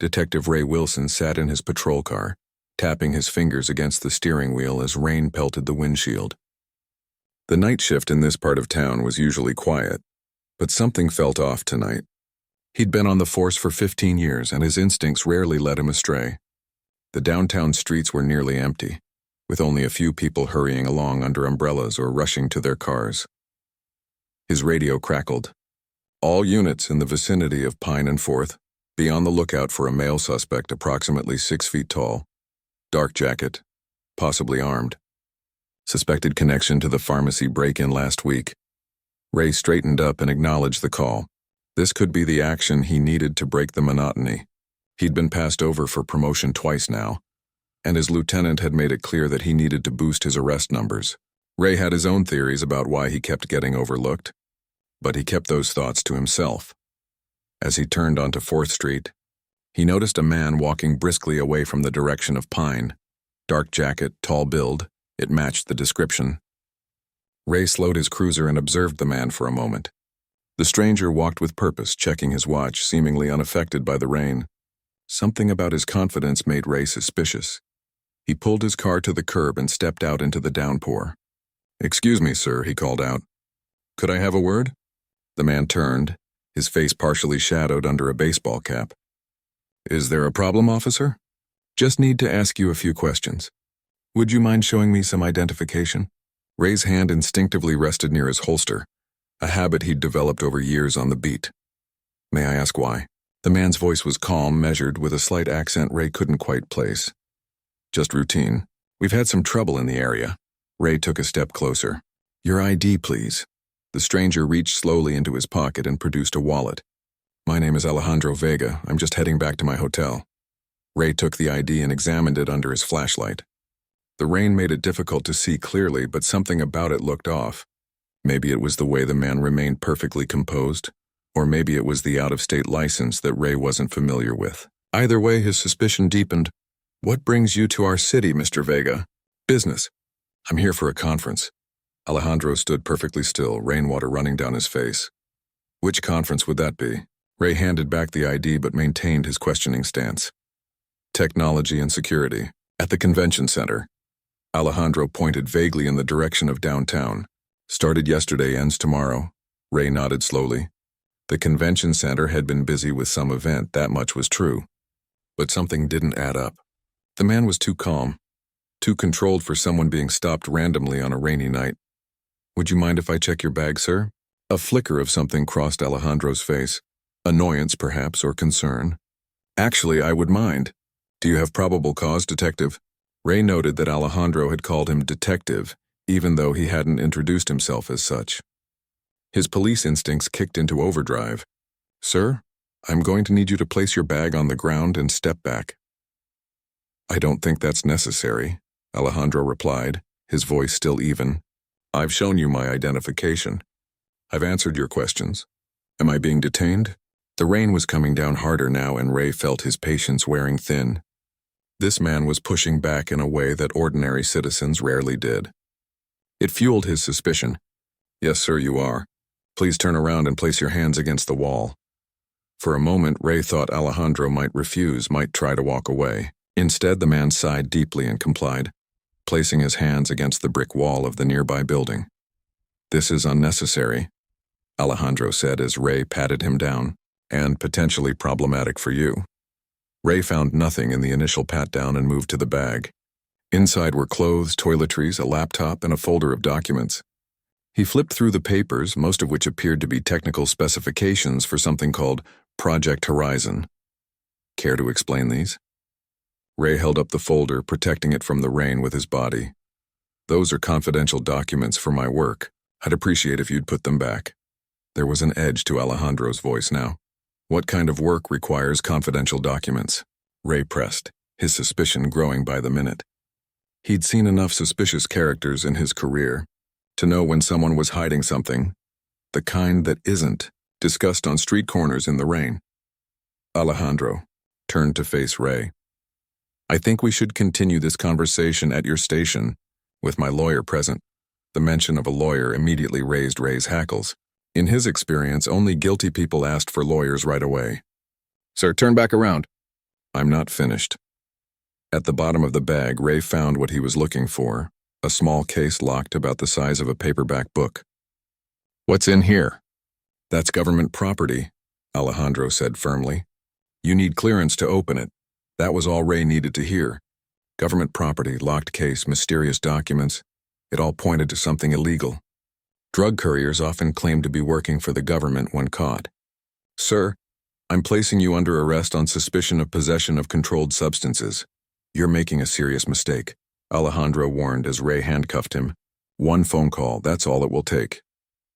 Detective Ray Wilson sat in his patrol car, tapping his fingers against the steering wheel as rain pelted the windshield. The night shift in this part of town was usually quiet, but something felt off tonight. He'd been on the force for 15 years, and his instincts rarely led him astray. The downtown streets were nearly empty, with only a few people hurrying along under umbrellas or rushing to their cars. His radio crackled. All units in the vicinity of Pine and 4th, be on the lookout for a male suspect approximately 6 feet tall, dark jacket, possibly armed. Suspected connection to the pharmacy break-in last week. Ray straightened up and acknowledged the call. This could be the action he needed to break the monotony. He'd been passed over for promotion twice now, and his lieutenant had made it clear that he needed to boost his arrest numbers. Ray had his own theories about why he kept getting overlooked, but he kept those thoughts to himself. As he turned onto 4th Street, he noticed a man walking briskly away from the direction of Pine. Dark jacket, tall build, it matched the description. Ray slowed his cruiser and observed the man for a moment. The stranger walked with purpose, checking his watch, seemingly unaffected by the rain. Something about his confidence made Ray suspicious. He pulled his car to the curb and stepped out into the downpour. "Excuse me, sir," he called out. "Could I have a word?" The man turned, his face partially shadowed under a baseball cap. "Is there a problem, officer? Just need to ask you a few questions. Would you mind showing me some identification?" Ray's hand instinctively rested near his holster, a habit he'd developed over years on the beat. "May I ask why?" The man's voice was calm, measured, with a slight accent Ray couldn't quite place. "Just routine. We've had some trouble in the area." Ray took a step closer. "Your ID, please." The stranger reached slowly into his pocket and produced a wallet. "My name is Alejandro Vega. I'm just heading back to my hotel." Ray took the ID and examined it under his flashlight. The rain made it difficult to see clearly, but something about it looked off. Maybe it was the way the man remained perfectly composed, or maybe it was the out-of-state license that Ray wasn't familiar with. Either way, his suspicion deepened. "What brings you to our city, Mr. Vega?" "Business. I'm here for a conference." Alejandro stood perfectly still, rainwater running down his face. "Which conference would that be?" Ray handed back the ID but maintained his questioning stance. "Technology and security. At the convention center." Alejandro pointed vaguely in the direction of downtown. "Started yesterday, ends tomorrow." Ray nodded slowly. The convention center had been busy with some event, that much was true. But something didn't add up. The man was too calm, too controlled for someone being stopped randomly on a rainy night. "Would you mind if I check your bag, sir?" A flicker of something crossed Alejandro's face. Annoyance, perhaps, or concern. "Actually, I would mind. Do you have probable cause, detective?" Ray noted that Alejandro had called him detective, even though he hadn't introduced himself as such. His police instincts kicked into overdrive. "Sir, I'm going to need you to place your bag on the ground and step back." "I don't think that's necessary," Alejandro replied, his voice still even. "I've shown you my identification. I've answered your questions. Am I being detained?" The rain was coming down harder now, and Ray felt his patience wearing thin. This man was pushing back in a way that ordinary citizens rarely did. It fueled his suspicion. "Yes, sir, you are. Please turn around and place your hands against the wall." For a moment, Ray thought Alejandro might refuse, might try to walk away. Instead, the man sighed deeply and complied, placing his hands against the brick wall of the nearby building. "This is unnecessary," Alejandro said as Ray patted him down, "and potentially problematic for you." Ray found nothing in the initial pat-down and moved to the bag. Inside were clothes, toiletries, a laptop, and a folder of documents. He flipped through the papers, most of which appeared to be technical specifications for something called Project Horizon. "Care to explain these?" Ray held up the folder, protecting it from the rain with his body. "Those are confidential documents for my work. I'd appreciate if you'd put them back." There was an edge to Alejandro's voice now. "What kind of work requires confidential documents?" Ray pressed, his suspicion growing by the minute. He'd seen enough suspicious characters in his career to know when someone was hiding something, the kind that isn't, discussed on street corners in the rain. Alejandro turned to face Ray. "I think we should continue this conversation at your station, with my lawyer present." The mention of a lawyer immediately raised Ray's hackles. In his experience, only guilty people asked for lawyers right away. "Sir, turn back around." I'm not finished. At the bottom of the bag, Ray found what he was looking for, a small case locked about the size of a paperback book. What's in here? That's government property, Alejandro said firmly. You need clearance to open it. That was all Ray needed to hear. Government property, locked case, mysterious documents. It all pointed to something illegal. Drug couriers often claim to be working for the government when caught. Sir, I'm placing you under arrest on suspicion of possession of controlled substances. You're making a serious mistake, Alejandro warned as Ray handcuffed him. One phone call, that's all it will take.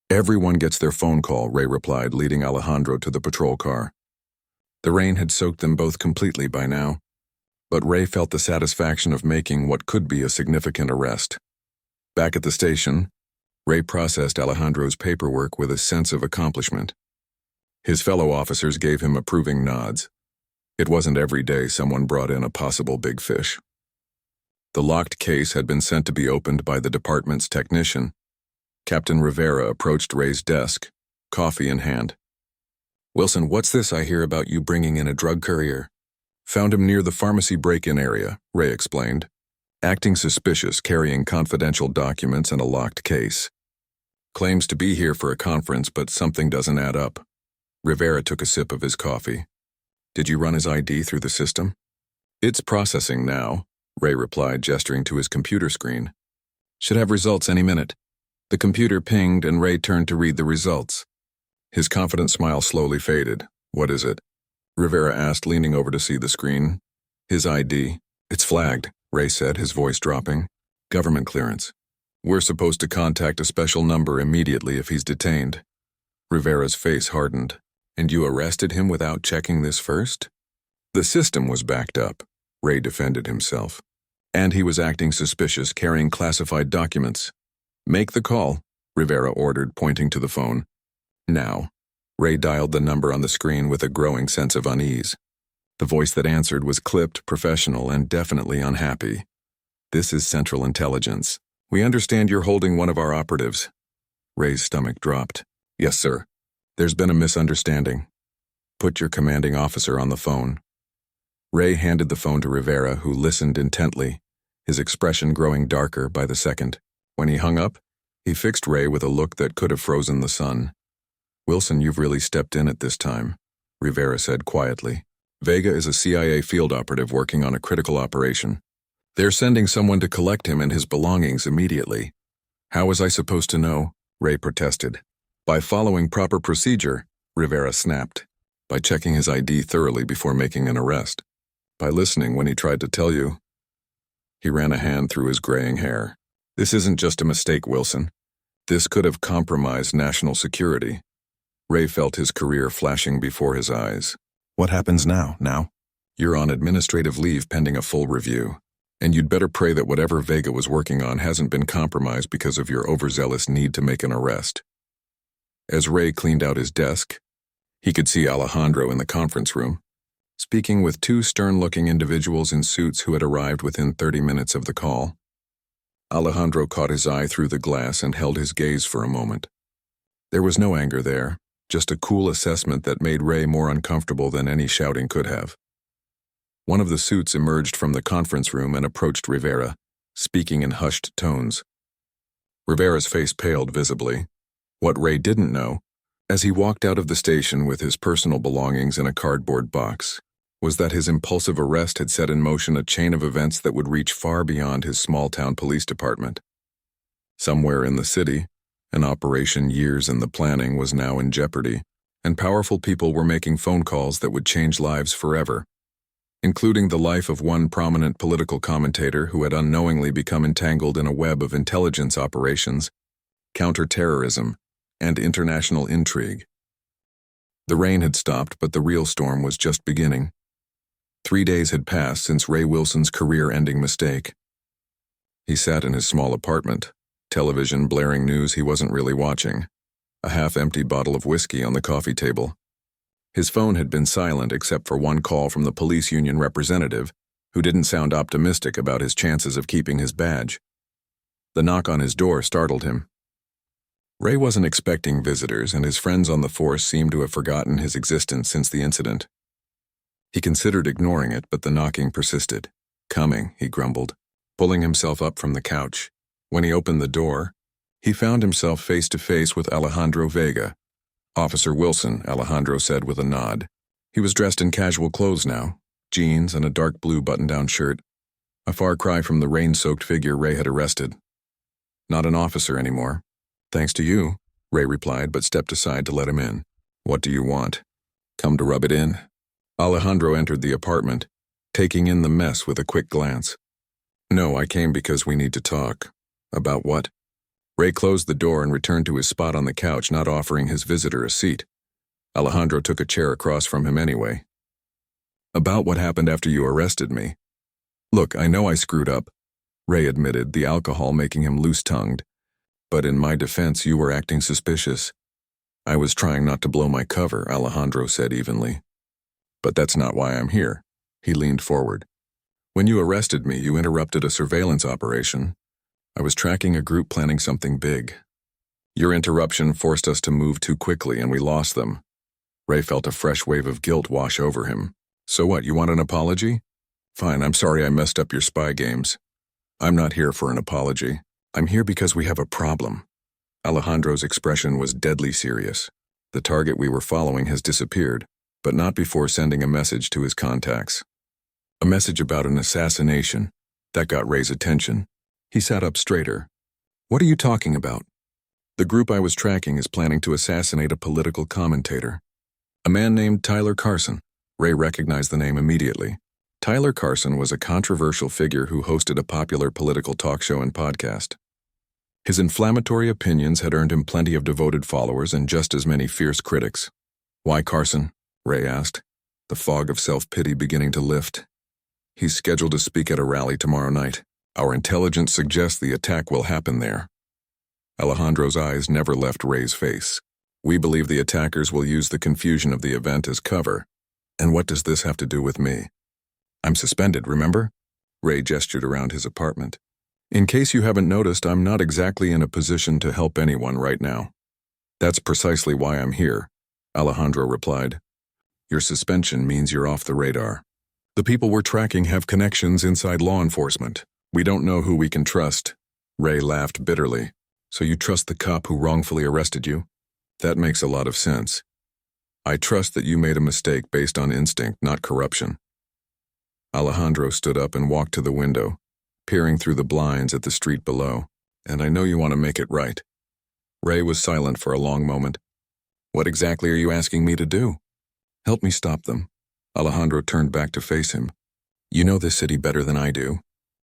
Everyone gets their phone call, Ray replied, leading Alejandro to the patrol car. The rain had soaked them both completely by now, but Ray felt the satisfaction of making what could be a significant arrest. Back at the station, Ray processed Alejandro's paperwork with a sense of accomplishment. His fellow officers gave him approving nods. It wasn't every day someone brought in a possible big fish. The locked case had been sent to be opened by the department's technician. Captain Rivera approached Ray's desk, coffee in hand. Wilson, what's this I hear about you bringing in a drug courier? Found him near the pharmacy break-in area, Ray explained. Acting suspicious, carrying confidential documents and a locked case. Claims to be here for a conference, but something doesn't add up. Rivera took a sip of his coffee. Did you run his ID through the system? It's processing now, Ray replied, gesturing to his computer screen. Should have results any minute. The computer pinged and Ray turned to read the results. His confident smile slowly faded. What is it? Rivera asked, leaning over to see the screen. His ID. It's flagged, Ray said, his voice dropping. Government clearance. We're supposed to contact a special number immediately if he's detained. Rivera's face hardened. And you arrested him without checking this first? The system was backed up, Ray defended himself. And he was acting suspicious, carrying classified documents. Make the call, Rivera ordered, pointing to the phone. Now. Ray dialed the number on the screen with a growing sense of unease. The voice that answered was clipped, professional, and definitely unhappy. This is Central Intelligence. We understand you're holding one of our operatives. Ray's stomach dropped. Yes, sir. There's been a misunderstanding. Put your commanding officer on the phone. Ray handed the phone to Rivera, who listened intently, his expression growing darker by the second. When he hung up, he fixed Ray with a look that could have frozen the sun. Wilson, you've really stepped in at this time, Rivera said quietly. Vega is a CIA field operative working on a critical operation. They're sending someone to collect him and his belongings immediately. How was I supposed to know? Ray protested. By following proper procedure, Rivera snapped. By checking his ID thoroughly before making an arrest. By listening when he tried to tell you. He ran a hand through his graying hair. This isn't just a mistake, Wilson. This could have compromised national security. Ray felt his career flashing before his eyes. What happens now? You're on administrative leave pending a full review. And you'd better pray that whatever Vega was working on hasn't been compromised because of your overzealous need to make an arrest. As Ray cleaned out his desk, he could see Alejandro in the conference room, speaking with two stern-looking individuals in suits who had arrived within 30 minutes of the call. Alejandro caught his eye through the glass and held his gaze for a moment. There was no anger there, just a cool assessment that made Ray more uncomfortable than any shouting could have. One of the suits emerged from the conference room and approached Rivera, speaking in hushed tones. Rivera's face paled visibly. What Ray didn't know, as he walked out of the station with his personal belongings in a cardboard box, was that his impulsive arrest had set in motion a chain of events that would reach far beyond his small-town police department. Somewhere in the city, an operation years in the planning was now in jeopardy, and powerful people were making phone calls that would change lives forever, including the life of one prominent political commentator who had unknowingly become entangled in a web of intelligence operations, counterterrorism, and international intrigue. The rain had stopped, but the real storm was just beginning. 3 days had passed since Ray Wilson's career-ending mistake. He sat in his small apartment, television blaring news he wasn't really watching, a half-empty bottle of whiskey on the coffee table. His phone had been silent except for one call from the police union representative, who didn't sound optimistic about his chances of keeping his badge. The knock on his door startled him. Ray wasn't expecting visitors, and his friends on the force seemed to have forgotten his existence since the incident. He considered ignoring it, but the knocking persisted. "Coming," he grumbled, pulling himself up from the couch. When he opened the door, he found himself face to face with Alejandro Vega. "Officer Wilson," Alejandro said with a nod. He was dressed in casual clothes now, jeans and a dark blue button-down shirt, a far cry from the rain-soaked figure Ray had arrested. "Not an officer anymore." "Thanks to you," Ray replied, but stepped aside to let him in. "What do you want?" "Come to rub it in." Alejandro entered the apartment, taking in the mess with a quick glance. "No, I came because we need to talk." "About what?" Ray closed the door and returned to his spot on the couch, not offering his visitor a seat. Alejandro took a chair across from him anyway. "About what happened after you arrested me." "Look, I know I screwed up," Ray admitted, the alcohol making him loose-tongued. "But in my defense, you were acting suspicious." "I was trying not to blow my cover," Alejandro said evenly. "But that's not why I'm here." He leaned forward. "When you arrested me, you interrupted a surveillance operation. I was tracking a group planning something big. Your interruption forced us to move too quickly and we lost them." Ray felt a fresh wave of guilt wash over him. "So what, you want an apology?" "Fine, I'm sorry I messed up your spy games." "I'm not here for an apology. I'm here because we have a problem." Alejandro's expression was deadly serious. "The target we were following has disappeared, but not before sending a message to his contacts. A message about an assassination." That got Ray's attention. He sat up straighter. "What are you talking about?" "The group I was tracking is planning to assassinate a political commentator. A man named Tyler Carson." Ray recognized the name immediately. Tyler Carson was a controversial figure who hosted a popular political talk show and podcast. His inflammatory opinions had earned him plenty of devoted followers and just as many fierce critics. "Why Carson?" Ray asked, the fog of self-pity beginning to lift. "He's scheduled to speak at a rally tomorrow night. Our intelligence suggests the attack will happen there." Alejandro's eyes never left Ray's face. "We believe the attackers will use the confusion of the event as cover. And what does this have to do with me?" "I'm suspended, remember?" Ray gestured around his apartment. "In case you haven't noticed, I'm not exactly in a position to help anyone right now." "That's precisely why I'm here," Alejandro replied. "Your suspension means you're off the radar. The people we're tracking have connections inside law enforcement. We don't know who we can trust." Ray laughed bitterly. "So you trust the cop who wrongfully arrested you?" "That makes a lot of sense. I trust that you made a mistake based on instinct, not corruption." Alejandro stood up and walked to the window, peering through the blinds at the street below. "And I know you want to make it right." Ray was silent for a long moment. "What exactly are you asking me to do?" "Help me stop them." Alejandro turned back to face him. "You know this city better than I do.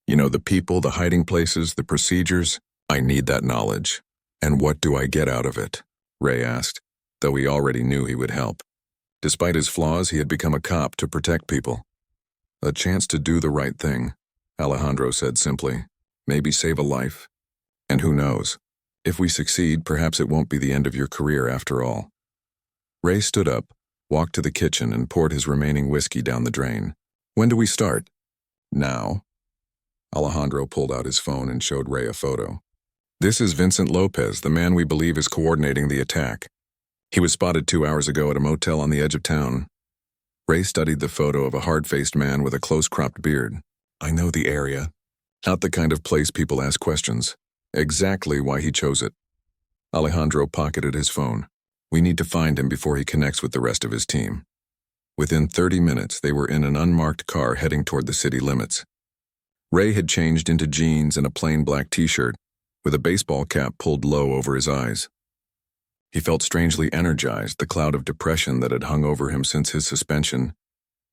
You know the people, the hiding places, the procedures. I need that knowledge. And what do I get out of it?" Ray asked, though he already knew he would help. Despite his flaws, he had become a cop to protect people. "A chance to do the right thing," Alejandro said simply. "Maybe save a life. And who knows? If we succeed, perhaps it won't be the end of your career after all." Ray stood up, walked to the kitchen, and poured his remaining whiskey down the drain. "When do we start?" "Now." Alejandro pulled out his phone and showed Ray a photo. "This is Vincent Lopez, the man we believe is coordinating the attack. He was spotted 2 hours ago at a motel on the edge of town." Ray studied the photo of a hard-faced man with a close-cropped beard. "I know the area. Not the kind of place people ask questions. Exactly why he chose it." Alejandro pocketed his phone. "We need to find him before he connects with the rest of his team." Within 30 minutes, they were in an unmarked car heading toward the city limits. Ray had changed into jeans and a plain black t-shirt, with a baseball cap pulled low over his eyes. He felt strangely energized, the cloud of depression that had hung over him since his suspension,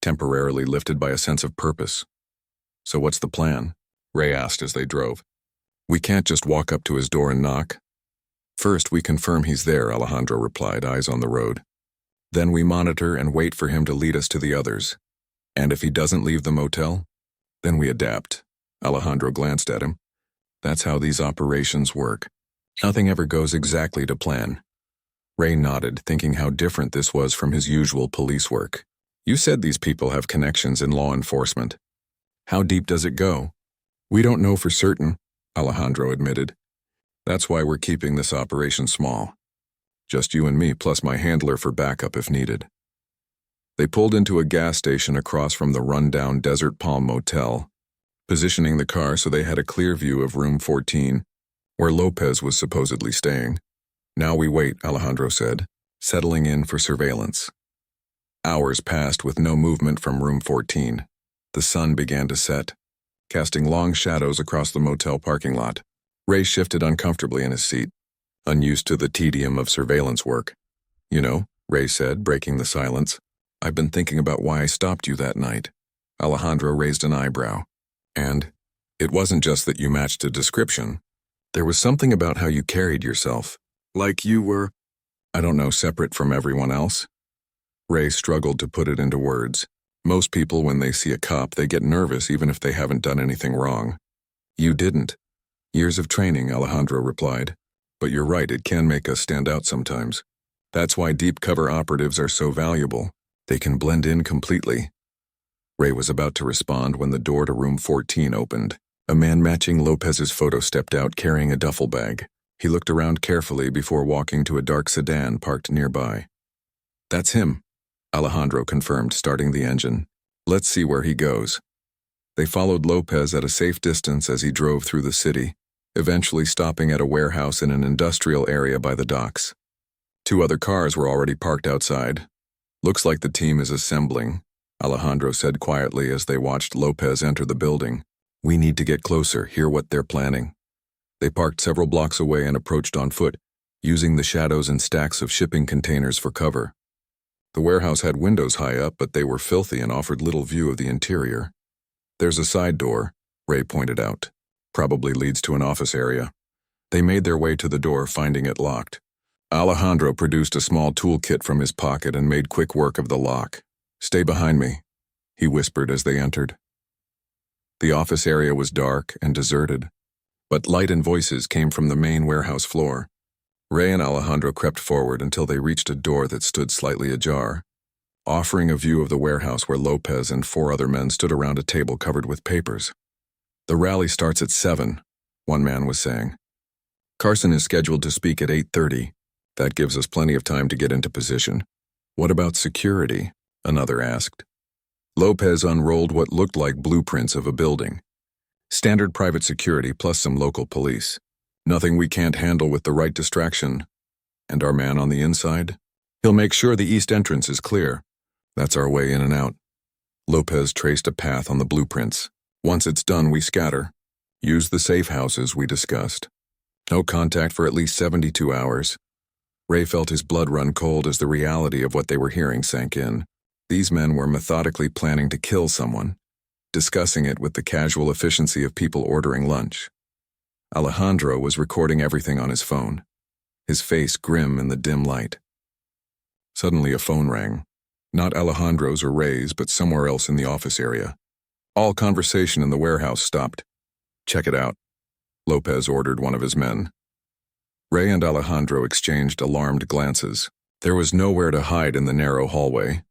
temporarily lifted by a sense of purpose. "So what's the plan?" Ray asked as they drove. "We can't just walk up to his door and knock." "First, we confirm he's there," Alejandro replied, eyes on the road. "Then we monitor and wait for him to lead us to the others. And if he doesn't leave the motel, then we adapt." Alejandro glanced at him. "That's how these operations work. Nothing ever goes exactly to plan." Ray nodded, thinking how different this was from his usual police work. "You said these people have connections in law enforcement. How deep does it go?" "We don't know for certain," Alejandro admitted. "That's why we're keeping this operation small. Just you and me plus my handler for backup if needed." They pulled into a gas station across from the run-down Desert Palm Motel, positioning the car so they had a clear view of room 14, where Lopez was supposedly staying. "Now we wait," Alejandro said, settling in for surveillance. Hours passed with no movement from room 14. The sun began to set, casting long shadows across the motel parking lot. Ray shifted uncomfortably in his seat, unused to the tedium of surveillance work. "You know," Ray said, breaking the silence, "I've been thinking about why I stopped you that night." Alejandro raised an eyebrow. "And it wasn't just that you matched a description. There was something about how you carried yourself. Like you were, I don't know, separate from everyone else." Ray struggled to put it into words. Most people, when they see a cop, they get nervous even if they haven't done anything wrong. "You didn't." "Years of training," Alejandro replied. "But you're right, it can make us stand out sometimes. That's why deep cover operatives are so valuable. They can blend in completely." Ray was about to respond when the door to room 14 opened. A man matching Lopez's photo stepped out carrying a duffel bag. He looked around carefully before walking to a dark sedan parked nearby. "That's him," Alejandro confirmed, starting the engine. "Let's see where he goes." They followed Lopez at a safe distance as he drove through the city, eventually stopping at a warehouse in an industrial area by the docks. 2 other cars were already parked outside. "Looks like the team is assembling," Alejandro said quietly as they watched Lopez enter the building. "We need to get closer, hear what they're planning." They parked several blocks away and approached on foot, using the shadows and stacks of shipping containers for cover. The warehouse had windows high up, but they were filthy and offered little view of the interior. "There's a side door," Ray pointed out. "Probably leads to an office area." They made their way to the door, finding it locked. Alejandro produced a small toolkit from his pocket and made quick work of the lock. "Stay behind me," he whispered as they entered. The office area was dark and deserted, but light and voices came from the main warehouse floor. Ray and Alejandro crept forward until they reached a door that stood slightly ajar, offering a view of the warehouse where Lopez and 4 other men stood around a table covered with papers. "The rally starts at 7, one man was saying. "Carson is scheduled to speak at 8:30. That gives us plenty of time to get into position." "What about security?" another asked. Lopez unrolled what looked like blueprints of a building. "Standard private security plus some local police. Nothing we can't handle with the right distraction. And our man on the inside? He'll make sure the east entrance is clear. That's our way in and out." Lopez traced a path on the blueprints. "Once it's done, we scatter. Use the safe houses we discussed. No contact for at least 72 hours. Ray felt his blood run cold as the reality of what they were hearing sank in. These men were methodically planning to kill someone, discussing it with the casual efficiency of people ordering lunch. Alejandro was recording everything on his phone, his face grim in the dim light. Suddenly a phone rang. Not Alejandro's or Ray's, but somewhere else in the office area. All conversation in the warehouse stopped. "Check it out," Lopez ordered one of his men. Ray and Alejandro exchanged alarmed glances. There was nowhere to hide in the narrow hallway.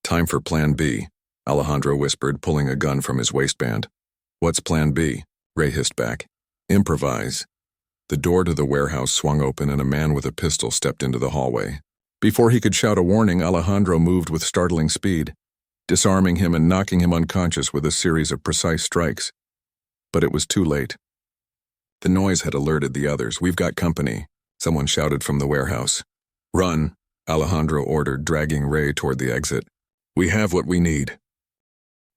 "Time for Plan B," Alejandro whispered, pulling a gun from his waistband. "What's Plan B?" Ray hissed back. "Improvise." The door to the warehouse swung open and a man with a pistol stepped into the hallway. Before he could shout a warning, Alejandro moved with startling speed, disarming him and knocking him unconscious with a series of precise strikes. But it was too late. The noise had alerted the others. "We've got company," someone shouted from the warehouse. "Run," Alejandro ordered, dragging Ray toward the exit. "We have what we need."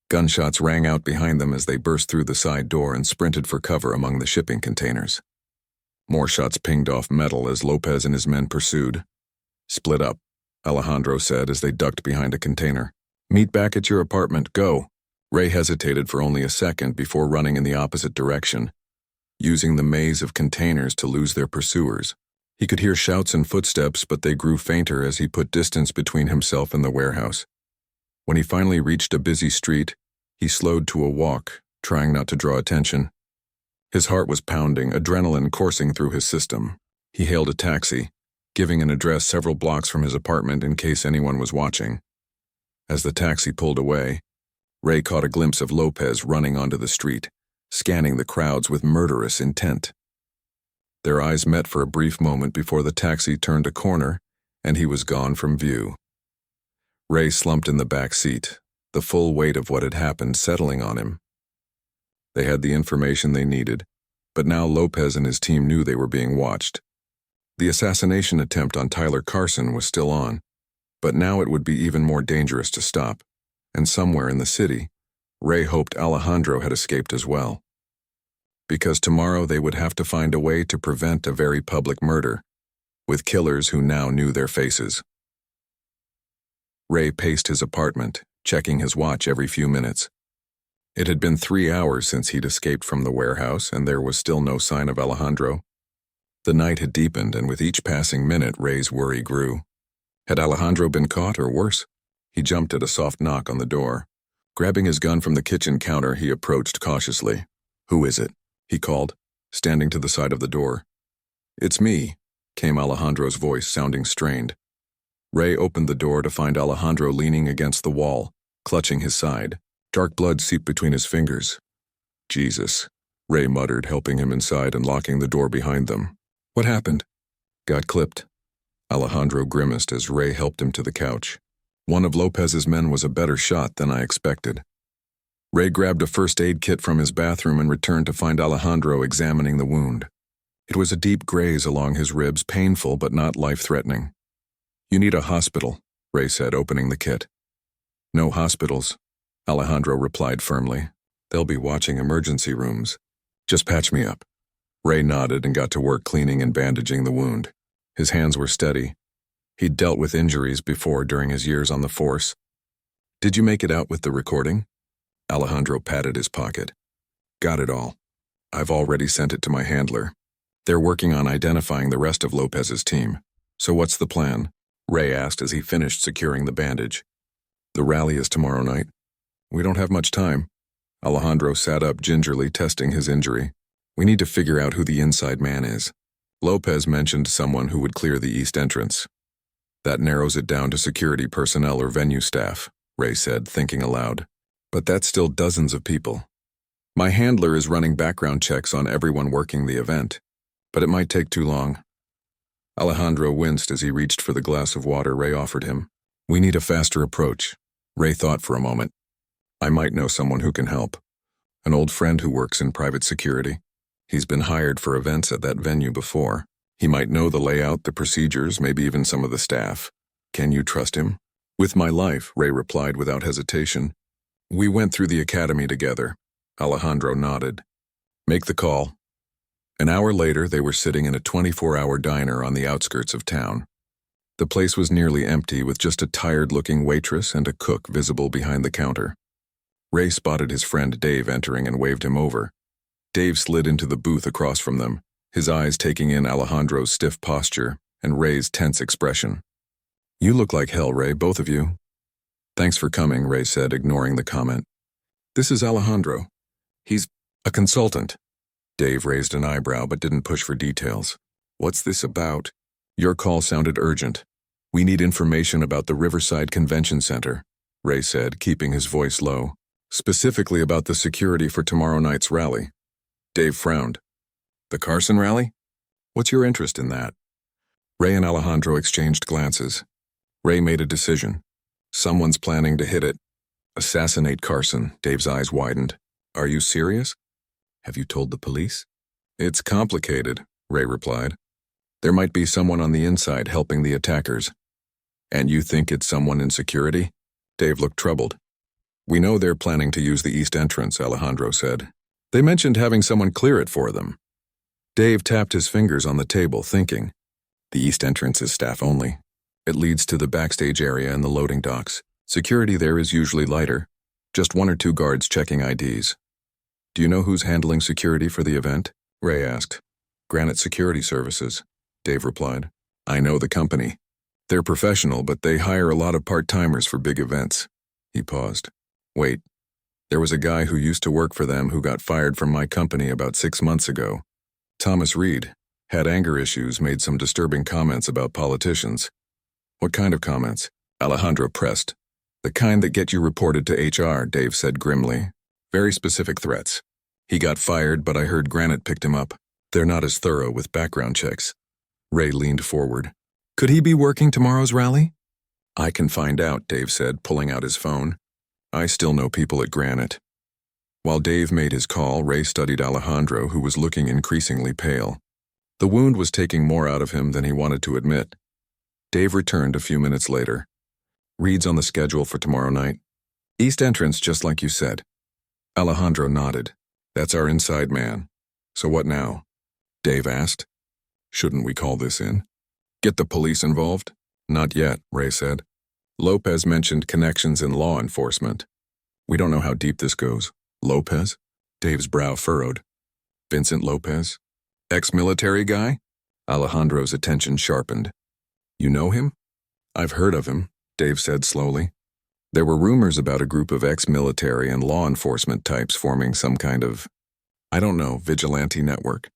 Gunshots rang out behind them as they burst through the side door and sprinted for cover among the shipping containers. More shots pinged off metal as Lopez and his men pursued. "Split up," Alejandro said as they ducked behind a container. "Meet back at your apartment, go." Ray hesitated for only a second before running in the opposite direction, using the maze of containers to lose their pursuers. He could hear shouts and footsteps, but they grew fainter as he put distance between himself and the warehouse. When he finally reached a busy street, he slowed to a walk, trying not to draw attention. His heart was pounding, adrenaline coursing through his system. He hailed a taxi, giving an address several blocks from his apartment in case anyone was watching. As the taxi pulled away, Ray caught a glimpse of Lopez running onto the street, scanning the crowds with murderous intent. Their eyes met for a brief moment before the taxi turned a corner and he was gone from view. Ray slumped in the back seat, the full weight of what had happened settling on him. They had the information they needed, but now Lopez and his team knew they were being watched. The assassination attempt on Tyler Carson was still on, but now it would be even more dangerous to stop, and somewhere in the city, Ray hoped Alejandro had escaped as well. Because tomorrow they would have to find a way to prevent a very public murder, with killers who now knew their faces. Ray paced his apartment, checking his watch every few minutes. It had been 3 hours since he'd escaped from the warehouse, and there was still no sign of Alejandro. The night had deepened, and with each passing minute, Ray's worry grew. Had Alejandro been caught, or worse? He jumped at a soft knock on the door. Grabbing his gun from the kitchen counter, he approached cautiously. "Who is it?" he called, standing to the side of the door. "It's me," came Alejandro's voice, sounding strained. Ray opened the door to find Alejandro leaning against the wall, clutching his side. Dark blood seeped between his fingers. "Jesus," Ray muttered, helping him inside and locking the door behind them. "What happened?" "Got clipped." Alejandro grimaced as Ray helped him to the couch. "One of Lopez's men was a better shot than I expected." Ray grabbed a first aid kit from his bathroom and returned to find Alejandro examining the wound. It was a deep graze along his ribs, painful but not life-threatening. "You need a hospital," Ray said, opening the kit. "No hospitals," Alejandro replied firmly. "They'll be watching emergency rooms. Just patch me up." Ray nodded and got to work cleaning and bandaging the wound. His hands were steady. He'd dealt with injuries before during his years on the force. "Did you make it out with the recording?" Alejandro patted his pocket. "Got it all. I've already sent it to my handler. They're working on identifying the rest of Lopez's team. So what's the plan?" Ray asked as he finished securing the bandage. "The rally is tomorrow night. We don't have much time." Alejandro sat up gingerly, testing his injury. "We need to figure out who the inside man is. Lopez mentioned someone who would clear the east entrance. That narrows it down to security personnel or venue staff," Ray said, thinking aloud. "But that's still dozens of people. My handler is running background checks on everyone working the event, but it might take too long." Alejandro winced as he reached for the glass of water Ray offered him. "We need a faster approach." Ray thought for a moment. "I might know someone who can help. An old friend who works in private security. He's been hired for events at that venue before. He might know the layout, the procedures, maybe even some of the staff. Can you trust him?" "With my life," Ray replied without hesitation. "We went through the academy together." Alejandro nodded. "Make the call." An hour later, they were sitting in a 24-hour diner on the outskirts of town. The place was nearly empty, with just a tired-looking waitress and a cook visible behind the counter. Ray spotted his friend Dave entering and waved him over. Dave slid into the booth across from them, his eyes taking in Alejandro's stiff posture and Ray's tense expression. "You look like hell, Ray, both of you." "Thanks for coming," Ray said, ignoring the comment. "This is Alejandro. He's a consultant." Dave raised an eyebrow but didn't push for details. "What's this about?" "Your call sounded urgent. We need information about the Riverside Convention Center," Ray said, keeping his voice low. "Specifically about the security for tomorrow night's rally." Dave frowned. "The Carson rally? What's your interest in that?" Ray and Alejandro exchanged glances. Ray made a decision. Someone's planning to hit it. "Assassinate Carson." Dave's eyes widened. "Are you serious? Have you told the police?" "It's complicated," Ray replied. "There might be someone on the inside helping the attackers." "And you think it's someone in security?" Dave looked troubled. "We know they're planning to use the east entrance," Alejandro said. "They mentioned having someone clear it for them." Dave tapped his fingers on the table, thinking. "The east entrance is staff only. It leads to the backstage area and the loading docks. Security there is usually lighter, just 1 or 2 guards checking IDs." "Do you know who's handling security for the event?" Ray asked. "Granite Security Services," Dave replied. "I know the company. They're professional, but they hire a lot of part-timers for big events." He paused. "Wait, there was a guy who used to work for them who got fired from my company about 6 months ago. Thomas Reed. Had anger issues, made some disturbing comments about politicians." "What kind of comments?" Alejandro pressed. "The kind that get you reported to HR," Dave said grimly. "Very specific threats. He got fired, but I heard Granite picked him up. They're not as thorough with background checks." Ray leaned forward. "Could he be working tomorrow's rally?" I can find out, Dave said, pulling out his phone. I still know people at Granite. While Dave made his call, Ray studied Alejandro, who was looking increasingly pale. The wound was taking more out of him than he wanted to admit. Dave returned a few minutes later. Reed's on the schedule for tomorrow night. East entrance, just like you said. Alejandro nodded. That's our inside man. So what now? Dave asked. Shouldn't we call this in? Get the police involved? Not yet, Ray said. Lopez mentioned connections in law enforcement. We don't know how deep this goes. Lopez? Dave's brow furrowed. Vincent Lopez? Ex-military guy? Alejandro's attention sharpened. You know him? I've heard of him, Dave said slowly. There were rumors about a group of ex-military and law enforcement types forming some kind of, I don't know, vigilante network.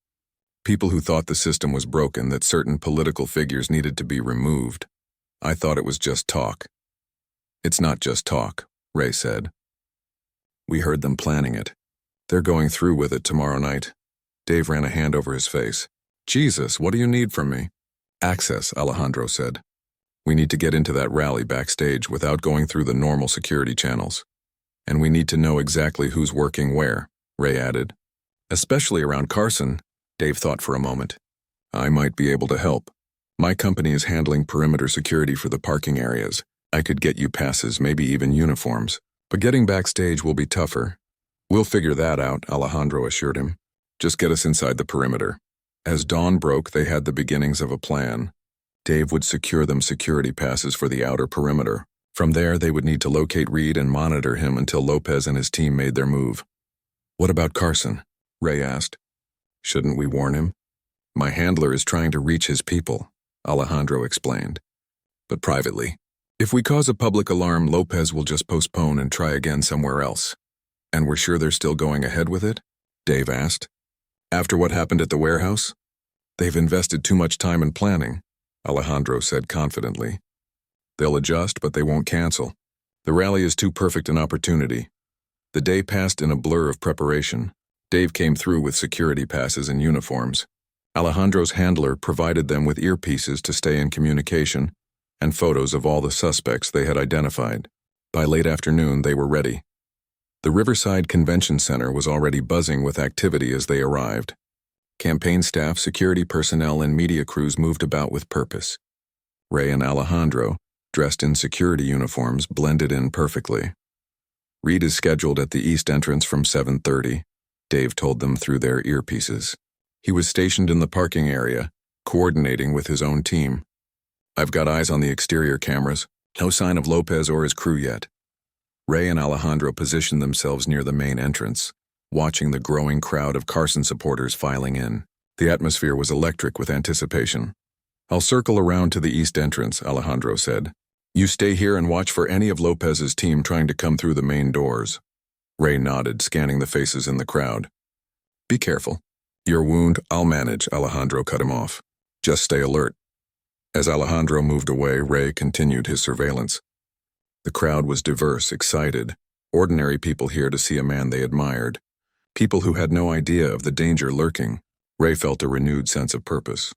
People who thought the system was broken, that certain political figures needed to be removed. I thought it was just talk. It's not just talk, Ray said. We heard them planning it. They're going through with it tomorrow night. Dave ran a hand over his face. Jesus, what do you need from me? Access, Alejandro said. We need to get into that rally backstage without going through the normal security channels. And we need to know exactly who's working where, Ray added. Especially around Carson, Dave thought for a moment. I might be able to help. My company is handling perimeter security for the parking areas. I could get you passes, maybe even uniforms. But getting backstage will be tougher. We'll figure that out, Alejandro assured him. Just get us inside the perimeter. As dawn broke, they had the beginnings of a plan. Dave would secure them security passes for the outer perimeter. From there, they would need to locate Reed and monitor him until Lopez and his team made their move. What about Carson? Ray asked. Shouldn't we warn him? My handler is trying to reach his people, Alejandro explained. But privately. If we cause a public alarm, Lopez will just postpone and try again somewhere else. And we're sure they're still going ahead with it? Dave asked. After what happened at the warehouse? They've invested too much time in planning, Alejandro said confidently. They'll adjust, but they won't cancel. The rally is too perfect an opportunity. The day passed in a blur of preparation. Dave came through with security passes and uniforms. Alejandro's handler provided them with earpieces to stay in communication and photos of all the suspects they had identified. By late afternoon, they were ready. The Riverside Convention Center was already buzzing with activity as they arrived. Campaign staff, security personnel, and media crews moved about with purpose. Ray and Alejandro, dressed in security uniforms, blended in perfectly. Reed is scheduled at the east entrance from 7:30, Dave told them through their earpieces. He was stationed in the parking area, coordinating with his own team. I've got eyes on the exterior cameras. No sign of Lopez or his crew yet. Ray and Alejandro positioned themselves near the main entrance, watching the growing crowd of Carson supporters filing in. The atmosphere was electric with anticipation. I'll circle around to the east entrance, Alejandro said. You stay here and watch for any of Lopez's team trying to come through the main doors. Ray nodded, scanning the faces in the crowd. Be careful. Your wound, I'll manage, Alejandro cut him off. Just stay alert. As Alejandro moved away, Ray continued his surveillance. The crowd was diverse, excited, ordinary people here to see a man they admired. People who had no idea of the danger lurking. Ray felt a renewed sense of purpose.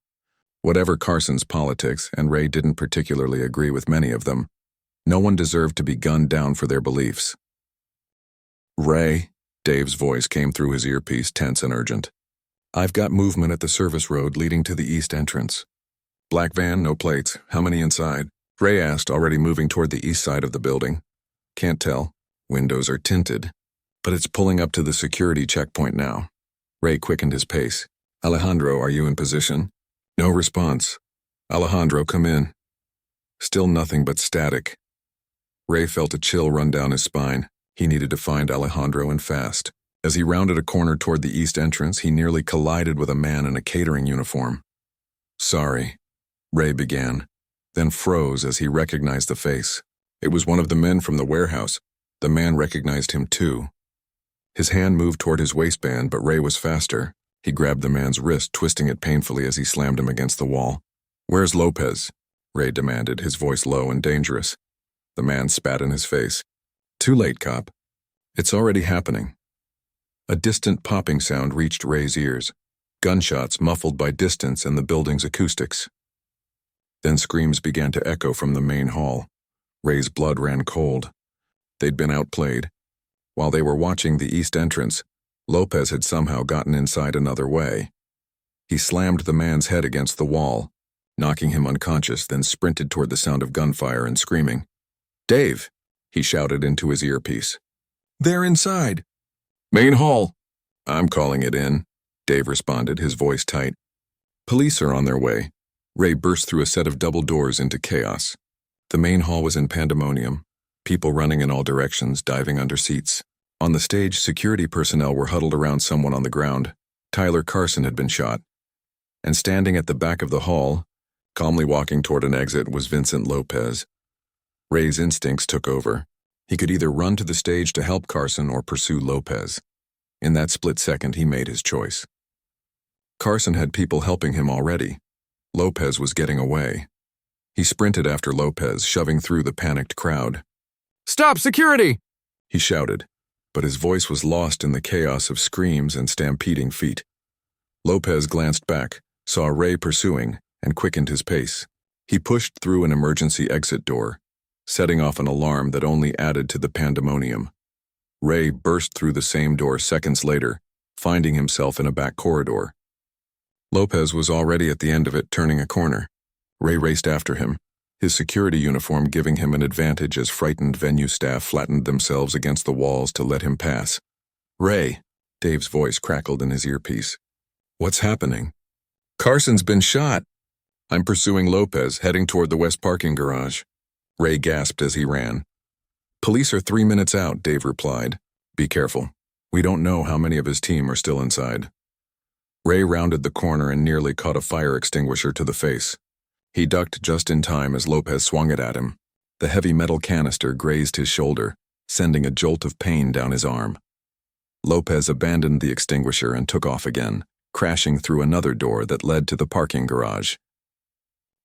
Whatever Carson's politics, and Ray didn't particularly agree with many of them, no one deserved to be gunned down for their beliefs. Ray, Dave's voice came through his earpiece, tense and urgent. I've got movement at the service road leading to the east entrance. Black van, no plates. How many inside? Ray asked, already moving toward the east side of the building. Can't tell. Windows are tinted. But it's pulling up to the security checkpoint now. Ray quickened his pace. Alejandro, are you in position? No response. Alejandro, come in. Still nothing but static. Ray felt a chill run down his spine. He needed to find Alejandro and fast. As he rounded a corner toward the east entrance, he nearly collided with a man in a catering uniform. Sorry, Ray began, then froze as he recognized the face. It was one of the men from the warehouse. The man recognized him too. His hand moved toward his waistband, but Ray was faster. He grabbed the man's wrist, twisting it painfully as he slammed him against the wall. Where's Lopez? Ray demanded, his voice low and dangerous. The man spat in his face. Too late, cop. It's already happening. A distant popping sound reached Ray's ears. Gunshots muffled by distance and the building's acoustics. Then screams began to echo from the main hall. Ray's blood ran cold. They'd been outplayed. While they were watching the east entrance, Lopez had somehow gotten inside another way. He slammed the man's head against the wall, knocking him unconscious, then sprinted toward the sound of gunfire and screaming. "Dave!" he shouted into his earpiece. "They're inside." "Main hall." "I'm calling it in," Dave responded, his voice tight. "Police are on their way." Ray burst through a set of double doors into chaos. The main hall was in pandemonium, people running in all directions, diving under seats. On the stage, security personnel were huddled around someone on the ground. Tyler Carson had been shot. And standing at the back of the hall, calmly walking toward an exit, was Vincent Lopez. Ray's instincts took over. He could either run to the stage to help Carson or pursue Lopez. In that split second, he made his choice. Carson had people helping him already. Lopez was getting away. He sprinted after Lopez, shoving through the panicked crowd. "Stop, security!" he shouted, but his voice was lost in the chaos of screams and stampeding feet. Lopez glanced back, saw Ray pursuing, and quickened his pace. He pushed through an emergency exit door, setting off an alarm that only added to the pandemonium. Ray burst through the same door seconds later, finding himself in a back corridor. Lopez was already at the end of it, turning a corner. Ray raced after him, his security uniform giving him an advantage as frightened venue staff flattened themselves against the walls to let him pass. "Ray," Dave's voice crackled in his earpiece. "What's happening?" "Carson's been shot." "I'm pursuing Lopez, heading toward the west parking garage." Ray gasped as he ran. "Police are 3 minutes out," Dave replied. "Be careful. We don't know how many of his team are still inside." Ray rounded the corner and nearly caught a fire extinguisher to the face. He ducked just in time as Lopez swung it at him. The heavy metal canister grazed his shoulder, sending a jolt of pain down his arm. Lopez abandoned the extinguisher and took off again, crashing through another door that led to the parking garage.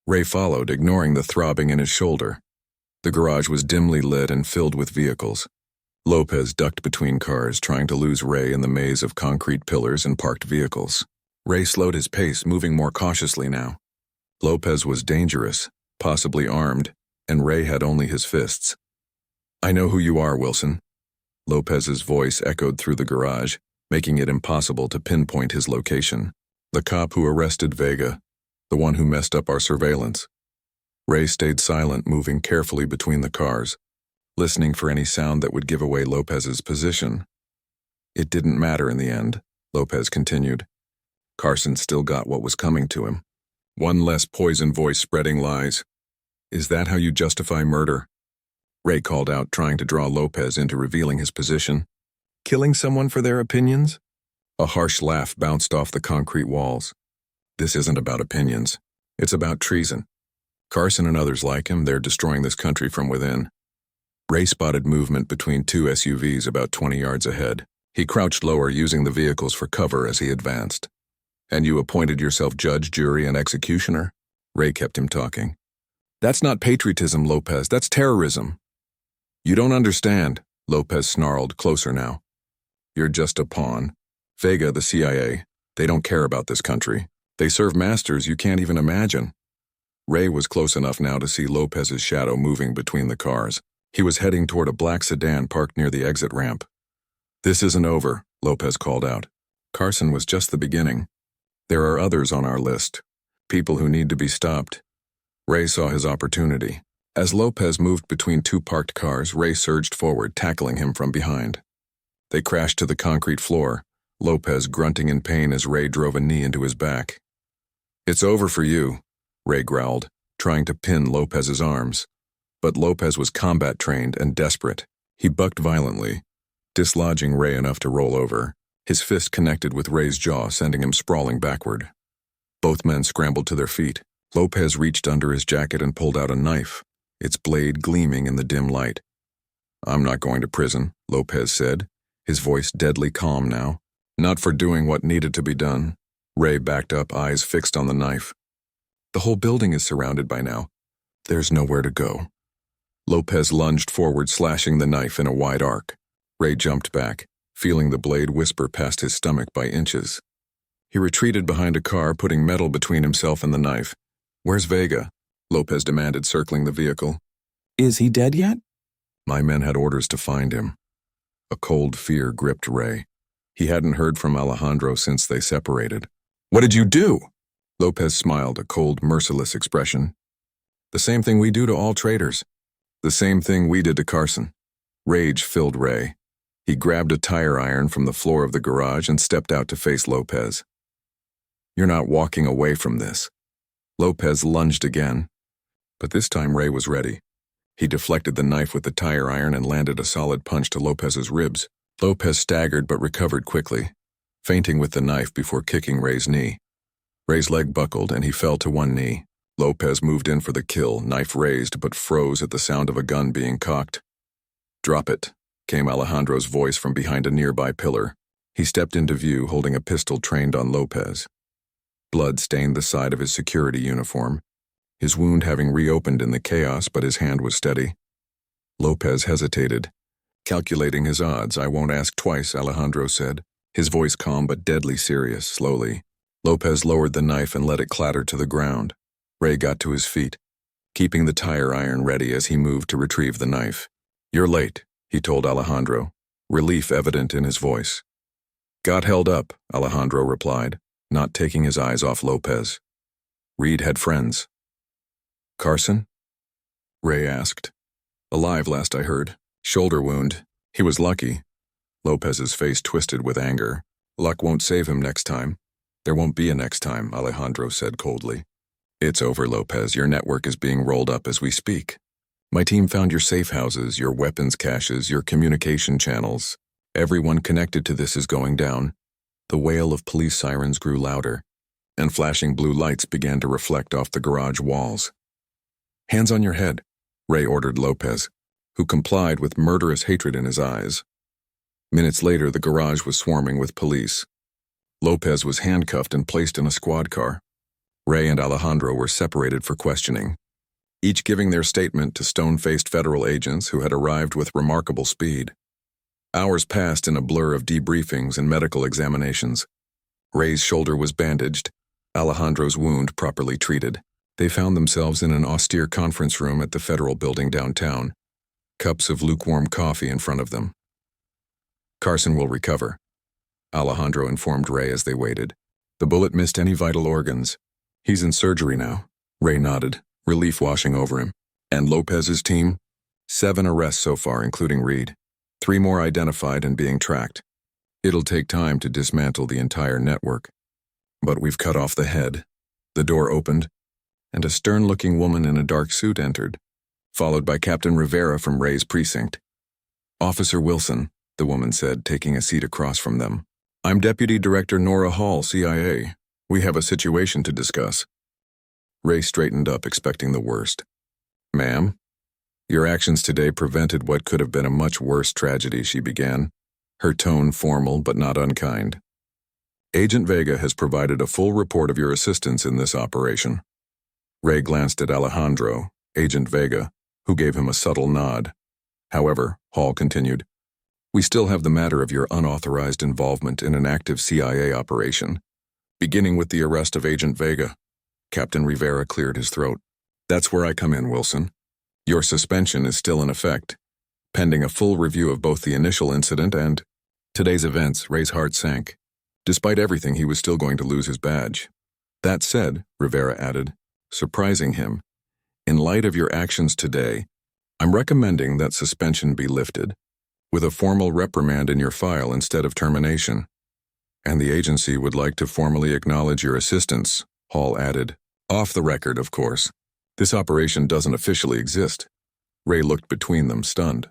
Ray followed, ignoring the throbbing in his shoulder. The garage was dimly lit and filled with vehicles. Lopez ducked between cars, trying to lose Ray in the maze of concrete pillars and parked vehicles. Ray slowed his pace, moving more cautiously now. Lopez was dangerous, possibly armed, and Ray had only his fists. "I know who you are, Wilson." Lopez's voice echoed through the garage, making it impossible to pinpoint his location. "The cop who arrested Vega, the one who messed up our surveillance." Ray stayed silent, moving carefully between the cars, listening for any sound that would give away Lopez's position. "It didn't matter in the end," Lopez continued. "Carson still got what was coming to him. One less poison voice spreading lies. Is that how you justify murder?" Ray called out, trying to draw Lopez into revealing his position. "Killing someone for their opinions?" A harsh laugh bounced off the concrete walls. "This isn't about opinions. It's about treason. Carson and others like him, they're destroying this country from within." Ray spotted movement between two SUVs about 20 yards ahead. He crouched lower, using the vehicles for cover as he advanced. "And you appointed yourself judge, jury, and executioner?" Ray kept him talking. "That's not patriotism, Lopez. That's terrorism." "You don't understand," Lopez snarled, closer now. "You're just a pawn. Vega, the CIA, they don't care about this country. They serve masters you can't even imagine." Ray was close enough now to see Lopez's shadow moving between the cars. He was heading toward a black sedan parked near the exit ramp. "This isn't over," Lopez called out. "Carson was just the beginning. There are others on our list, people who need to be stopped." Ray saw his opportunity. As Lopez moved between two parked cars, Ray surged forward, tackling him from behind. They crashed to the concrete floor, Lopez grunting in pain as Ray drove a knee into his back. "It's over for you," Ray growled, trying to pin Lopez's arms. But Lopez was combat-trained and desperate. He bucked violently, dislodging Ray enough to roll over. His fist connected with Ray's jaw, sending him sprawling backward. Both men scrambled to their feet. Lopez reached under his jacket and pulled out a knife, its blade gleaming in the dim light. "I'm not going to prison," Lopez said, his voice deadly calm now. "Not for doing what needed to be done." Ray backed up, eyes fixed on the knife. "The whole building is surrounded by now. There's nowhere to go." Lopez lunged forward, slashing the knife in a wide arc. Ray jumped back, feeling the blade whisper past his stomach by inches. He retreated behind a car, putting metal between himself and the knife. "Where's Vega?" Lopez demanded, circling the vehicle. Is he dead yet? My men had orders to find him. A cold fear gripped Ray. He hadn't heard from Alejandro since they separated. What did you do? Lopez smiled, a cold, merciless expression. The same thing we do to all traitors. The same thing we did to Carson. Rage filled Ray. He grabbed a tire iron from the floor of the garage and stepped out to face Lopez. You're not walking away from this. Lopez lunged again, but this time Ray was ready. He deflected the knife with the tire iron and landed a solid punch to Lopez's ribs. Lopez staggered but recovered quickly, feinting with the knife before kicking Ray's knee. Ray's leg buckled and he fell to one knee. Lopez moved in for the kill, knife raised but froze at the sound of a gun being cocked. Drop it, came Alejandro's voice from behind a nearby pillar. He stepped into view holding a pistol trained on Lopez. Blood stained the side of his security uniform, his wound having reopened in the chaos, but his hand was steady. Lopez hesitated. Calculating his odds, I won't ask twice, Alejandro said, his voice calm but deadly serious, slowly. Lopez lowered the knife and let it clatter to the ground. Ray got to his feet, keeping the tire iron ready as he moved to retrieve the knife. You're late, he told Alejandro, relief evident in his voice. Got held up, Alejandro replied, not taking his eyes off Lopez. Reed had friends. Carson? Ray asked. Alive last I heard. Shoulder wound. He was lucky. Lopez's face twisted with anger. Luck won't save him next time. There won't be a next time, Alejandro said coldly. It's over, Lopez. Your network is being rolled up as we speak. My team found your safe houses, your weapons caches, your communication channels. Everyone connected to this is going down. The wail of police sirens grew louder, and flashing blue lights began to reflect off the garage walls. Hands on your head, Ray ordered Lopez, who complied with murderous hatred in his eyes. Minutes later, the garage was swarming with police. Lopez was handcuffed and placed in a squad car. Ray and Alejandro were separated for questioning, each giving their statement to stone-faced federal agents who had arrived with remarkable speed. Hours passed in a blur of debriefings and medical examinations. Ray's shoulder was bandaged, Alejandro's wound properly treated. They found themselves in an austere conference room at the federal building downtown, cups of lukewarm coffee in front of them. Carson will recover, Alejandro informed Ray as they waited. The bullet missed any vital organs. He's in surgery now. Ray nodded, relief washing over him. And Lopez's team? 7 arrests so far, including Reed. 3 more identified and being tracked. It'll take time to dismantle the entire network. But we've cut off the head. The door opened, and a stern-looking woman in a dark suit entered, followed by Captain Rivera from Ray's precinct. Officer Wilson, the woman said, taking a seat across from them. I'm Deputy Director Nora Hall, CIA. We have a situation to discuss. Ray straightened up, expecting the worst. Ma'am, your actions today prevented what could have been a much worse tragedy, she began, her tone formal but not unkind. Agent Vega has provided a full report of your assistance in this operation. Ray glanced at Alejandro, Agent Vega, who gave him a subtle nod. However, Hall continued, we still have the matter of your unauthorized involvement in an active CIA operation, beginning with the arrest of Agent Vega. Captain Rivera cleared his throat. That's where I come in, Wilson. Your suspension is still in effect, pending a full review of both the initial incident and today's events. Ray's heart sank. Despite everything, he was still going to lose his badge. That said, Rivera added, surprising him, in light of your actions today, I'm recommending that suspension be lifted, with a formal reprimand in your file instead of termination. And the agency would like to formally acknowledge your assistance, Hall added. Off the record, of course. This operation doesn't officially exist. Ray looked between them, stunned.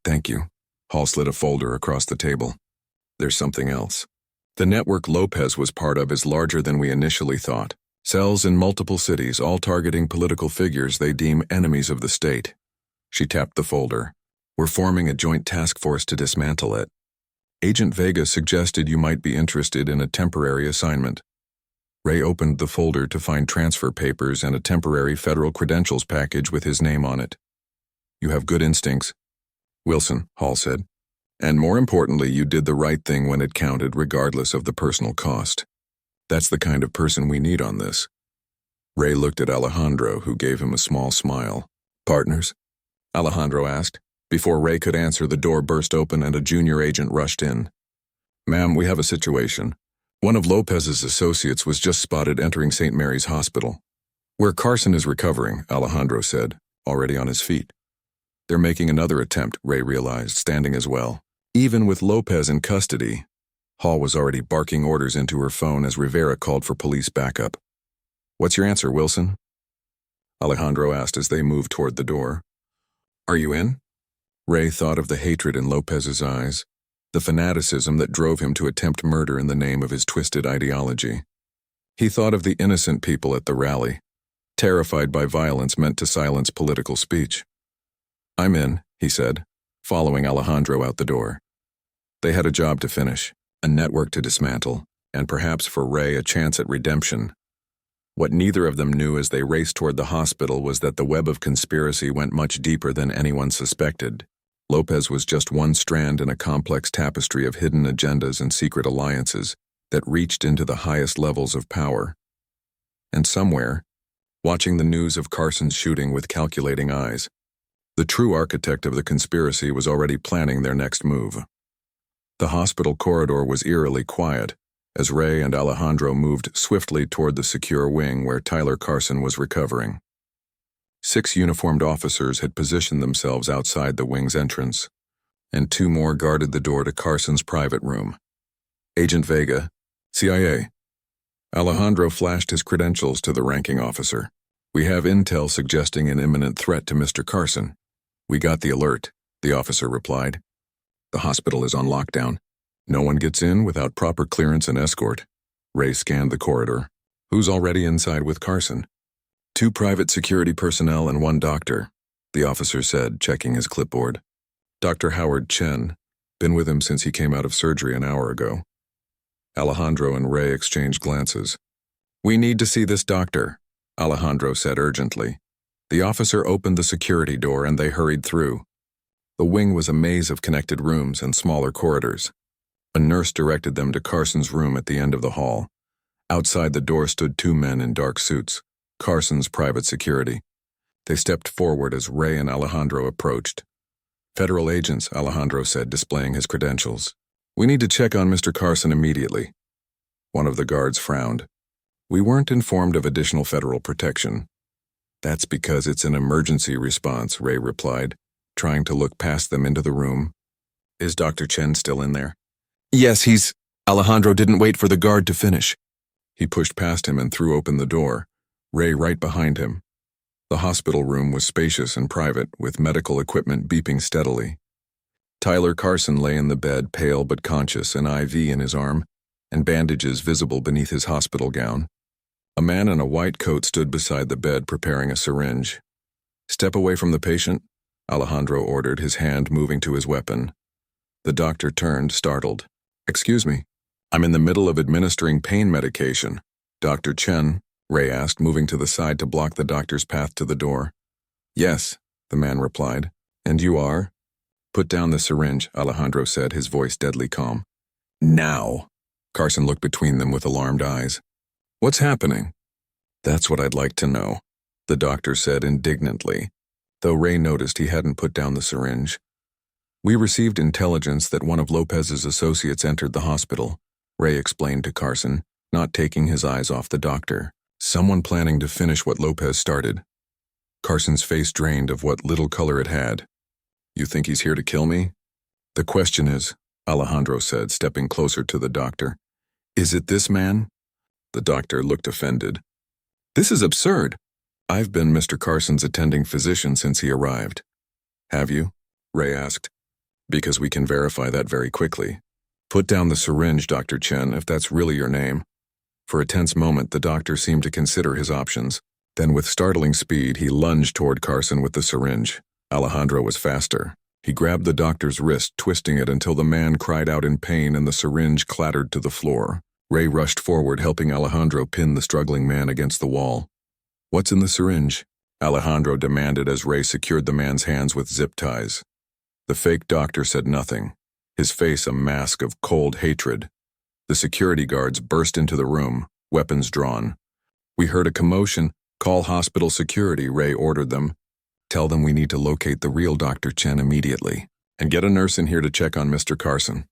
Thank you. Hall slid a folder across the table. There's something else. The network Lopez was part of is larger than we initially thought. Cells in multiple cities, all targeting political figures they deem enemies of the state. She tapped the folder. We're forming a joint task force to dismantle it. Agent Vega suggested you might be interested in a temporary assignment. Ray opened the folder to find transfer papers and a temporary federal credentials package with his name on it. You have good instincts, Wilson, Hall said. And more importantly, you did the right thing when it counted, regardless of the personal cost. That's the kind of person we need on this. Ray looked at Alejandro, who gave him a small smile. Partners? Alejandro asked. Before Ray could answer, the door burst open and a junior agent rushed in. "Ma'am, we have a situation. One of Lopez's associates was just spotted entering St. Mary's Hospital." "Where Carson is recovering," Alejandro said, already on his feet. "They're making another attempt," Ray realized, standing as well. Even with Lopez in custody, Hall was already barking orders into her phone as Rivera called for police backup. "What's your answer, Wilson?" Alejandro asked as they moved toward the door. "Are you in?" Ray thought of the hatred in Lopez's eyes, the fanaticism that drove him to attempt murder in the name of his twisted ideology. He thought of the innocent people at the rally, terrified by violence meant to silence political speech. "I'm in," he said, following Alejandro out the door. They had a job to finish, a network to dismantle, and perhaps for Ray a chance at redemption. What neither of them knew as they raced toward the hospital was that the web of conspiracy went much deeper than anyone suspected. Lopez was just one strand in a complex tapestry of hidden agendas and secret alliances that reached into the highest levels of power. And somewhere, watching the news of Carson's shooting with calculating eyes, the true architect of the conspiracy was already planning their next move. The hospital corridor was eerily quiet as Ray and Alejandro moved swiftly toward the secure wing where Tyler Carson was recovering. 6 uniformed officers had positioned themselves outside the wing's entrance, and 2 more guarded the door to Carson's private room. "Agent Vega, CIA." Alejandro flashed his credentials to the ranking officer. "We have intel suggesting an imminent threat to Mr. Carson." "We got the alert," the officer replied. "The hospital is on lockdown. No one gets in without proper clearance and escort." Ray scanned the corridor. "Who's already inside with Carson?" 2 private security personnel and 1 doctor, the officer said, checking his clipboard. "Dr. Howard Chen. Been with him since he came out of surgery an hour ago." Alejandro and Ray exchanged glances. "We need to see this doctor," Alejandro said urgently. The officer opened the security door and they hurried through. The wing was a maze of connected rooms and smaller corridors. A nurse directed them to Carson's room at the end of the hall. Outside the door stood 2 men in dark suits, Carson's private security. They stepped forward as Ray and Alejandro approached. "Federal agents," Alejandro said, displaying his credentials. "We need to check on Mr. Carson immediately." One of the guards frowned. "We weren't informed of additional federal protection." "That's because it's an emergency response," Ray replied, trying to look past them into the room. "Is Dr. Chen still in there?" "Yes, he's—" Alejandro didn't wait for the guard to finish. He pushed past him and threw open the door, Ray right behind him. The hospital room was spacious and private, with medical equipment beeping steadily. Tyler Carson lay in the bed, pale but conscious, an IV in his arm, and bandages visible beneath his hospital gown. A man in a white coat stood beside the bed preparing a syringe. "Step away from the patient," Alejandro ordered, his hand moving to his weapon. The doctor turned, startled. "Excuse me, I'm in the middle of administering pain medication." "Dr. Chen?" Ray asked, moving to the side to block the doctor's path to the door. "Yes," the man replied. "And you are?" "Put down the syringe," Alejandro said, his voice deadly calm. "Now!" Carson looked between them with alarmed eyes. "What's happening?" "That's what I'd like to know," the doctor said indignantly, though Ray noticed he hadn't put down the syringe. "We received intelligence that one of Lopez's associates entered the hospital," Ray explained to Carson, not taking his eyes off the doctor. "Someone planning to finish what Lopez started." Carson's face drained of what little color it had. "You think he's here to kill me?" "The question is," Alejandro said, stepping closer to the doctor, "is it this man?" The doctor looked offended. "This is absurd. I've been Mr. Carson's attending physician since he arrived." "Have you?" Ray asked. "Because we can verify that very quickly. Put down the syringe, Dr. Chen, if that's really your name." For a tense moment, the doctor seemed to consider his options. Then with startling speed, he lunged toward Carson with the syringe. Alejandro was faster. He grabbed the doctor's wrist, twisting it until the man cried out in pain and the syringe clattered to the floor. Ray rushed forward, helping Alejandro pin the struggling man against the wall. "What's in the syringe?" Alejandro demanded as Ray secured the man's hands with zip ties. The fake doctor said nothing, his face a mask of cold hatred. The security guards burst into the room, weapons drawn. "We heard a commotion. Call hospital security," Ray ordered them. Tell them we need to locate the real Dr. Chen immediately, and get a nurse in here to check on Mr. Carson.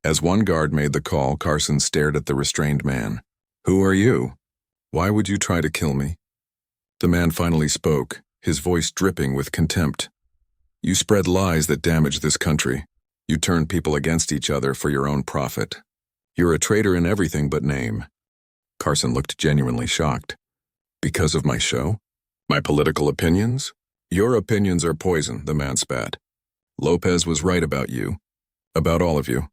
As one guard made the call, Carson stared at the restrained man. Who are you? Why would you try to kill me? The man finally spoke, his voice dripping with contempt. You spread lies that damage this country. You turn people against each other for your own profit. You're a traitor in everything but name. Carson looked genuinely shocked. Because of my show? My political opinions? Your opinions are poison, the man spat. Lopez was right about you. About all of you.